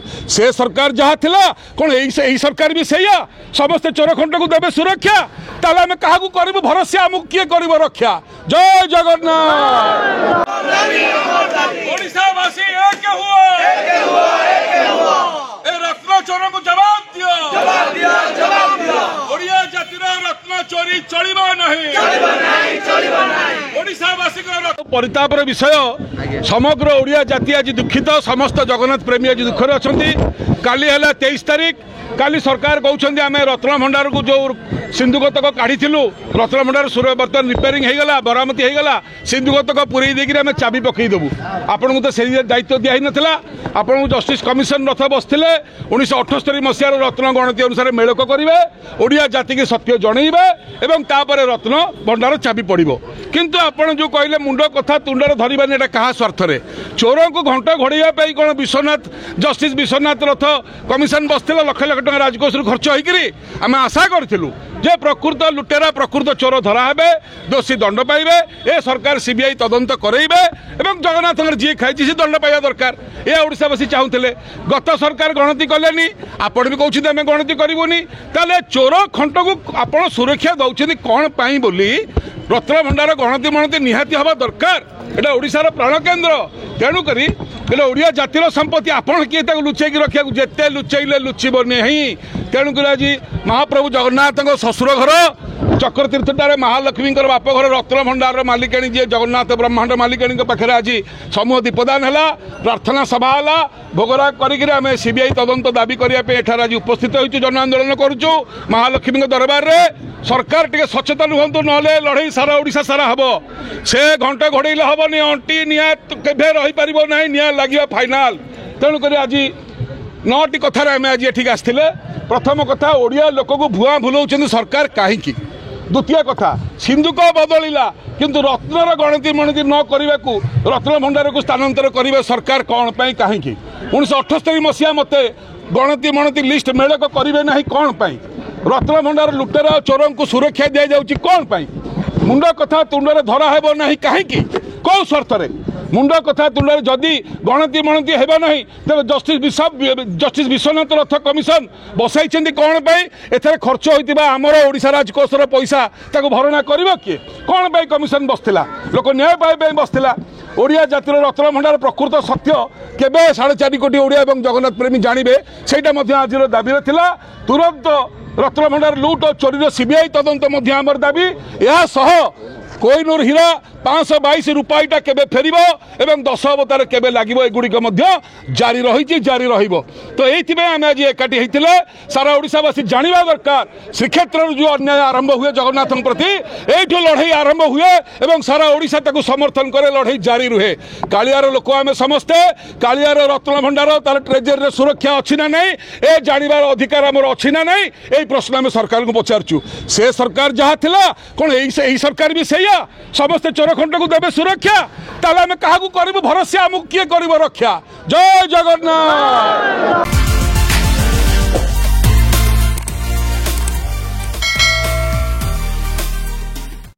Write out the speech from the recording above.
से सरकार जहाँ थिला कौन यही सरकार भी सैया समस्ते चोर खंड को देवे सुरक्षा ताले आम क्या करूँ भरोसा आमको किए कर रक्षा। जय जगन्नाथ। ओडिशावासी एक हुआ रत्न चोर को जवाब दियो। ओडिया जातिर रत्न चोरी चलिबो नहीं। ओडिशावासी परितापर विषय समग्र ओडिया जाति आज दुखित समस्त जगन्नाथ प्रेमी आज दुखरे अछंती। काली है 23 तारीख काली सरकार कहते आम रत्न भंडार को जो सिंधुगतक काढ़ी रत्न भंडार बर्तमान रिपेयरिंग होगला बरामती होगला सिंधुगतक पूरे देकर आम चाबी पकईदेवु। आपन को तो से दायित्व दिया नाला। आपन को जस्टिस कमिशन रथ बसते 1978 मसीहार रत्न गणति अनुसार मेलक करेंगे ओडिया जाति की सत्य जनइबे एवं तापर रत्न भंडार चाबी पड़ो। किंतु आपन जो कहले मुंड कथा तुंडर धरवानी एटा कहा स्वार्थ चोर को घंटा घोड़ाई कौन विश्वनाथ जस्टिस विश्वनाथ रथ कमिशन बसते लक्ष लक्ष टका राजकोष खर्च होकर आम आशा करूँ जे प्रकृत लुटेरा प्रकृत चोर धरा हे दोषी दंड पाइबे ए सरकार सीबीआई तदंत करेबे एवं जगन्नाथ जी खाई सी दंड पाइबा दरकार ये ओडिशावासी चाहूले। गत सरकार गणति कलेनी आपण भी कहते आम गणति करूनी ताले चोर खंट को आपण सुरक्षा दौरान कौन पाई बोली रत्न भंडार गणति मणति निहाती हवा दरकार। एटा ओडिशार प्राण केन्द्र तेणुक ओडिया जातिर संपत्ति आपण किए लुचेक रखा जिते लुचेले लुचब नहीं। तेणुक आज महाप्रभु जगन्नाथ ससुर घर चक्रतीर्थटार महालक्ष्मी बाप घर रत्न भंडार मालिकाणी जी जगन्नाथ ब्रह्मांड मालिकाणी पाखे आज समूह दीपदान है प्रार्थना सभा है भोगराग करें सीबीआई तदंत दाबी करने आज उपस्थित हो जन आंदोलन करुचु महालक्ष्मी दरबार में। सरकार टे सचेतन हूँ ना लड़ई सारा ओडिशा सारा हम से घंटा घोड़े हेनी अंटी निआ के रही पार ना निआ लगे फाइनाल। तेणुक आज 9टी कथार आम आज ये आसते। प्रथम कथा ओडिया लोक को भुआ भुलाऊं सरकार कहीं। द्वितीय कथा सिंधुक बदलिला किंतु रत्नर गणति मणति न करने को रत्न भंडार को स्थानांतर करेंगे सरकार कौन पाई कहीं। 1978 मसीहा मत गणति मणति लिस्ट मेलक करेंगे ना कौन पाई रत्न भंडार लुटेरा चोर को सुरक्षा दि जाऊँगी कौन पाई मुंड कथा तुंडे धरा हेब ना कहीं कौ शर्त मुंड कथा तुंडे जदि गणति मणति हेब ना तेज जस्टिस विश्वनाथ रथ कमिशन बसाई कौन पाई एथरे खर्च होता आमर ओडिशा राजकोषर पैसा ताको भरणा कर किए कौन पाई कमिशन बसला लोक न्याय पाई बसला। ओडिया जातिर रत्न भंडार प्रकृत सत्य केबे 4.5 कोटी ओडिया और जगन्नाथ प्रेमी जानवे सेटा आज दाबी थिला। तुरंत रत्न भंडार लुट और चोरी सीबीआई तदंत आमर दाबी। यह कोहिनूर हीरा 522 रुपईटा केबे फेरिबो एवं 10 अवतार केबे लागिबो एगुड़िक जारी रही जारी रहिबो। तो ये आम आज एकाठी होते सारा ओडिशावासी जानिबा दरकार श्रीक्षेत्र जो अन्याय आरंभ हुए जगन्नाथ प्रति यू लड़ई आरंभ हुए एवं सारा ओडिशा ताकू समर्थन करे लड़ई जारी रुहे। कालियार लोक आम समस्ते कालियार रत्न भंडार तार ट्रेजरी सुरक्षा अच्छी ना नहीं ए जानवर अधिकार आमर अच्छी ना नहीं यही प्रश्न आम सरकार को पचारचु। से सरकार जहाँ थिला कौन यही सरकार भी सैया समस्ते चोर खंड को देवे सुरक्षा ताले आम क्या करूँ भरोसा आमको किए कर रक्षा। जय जगन्नाथ।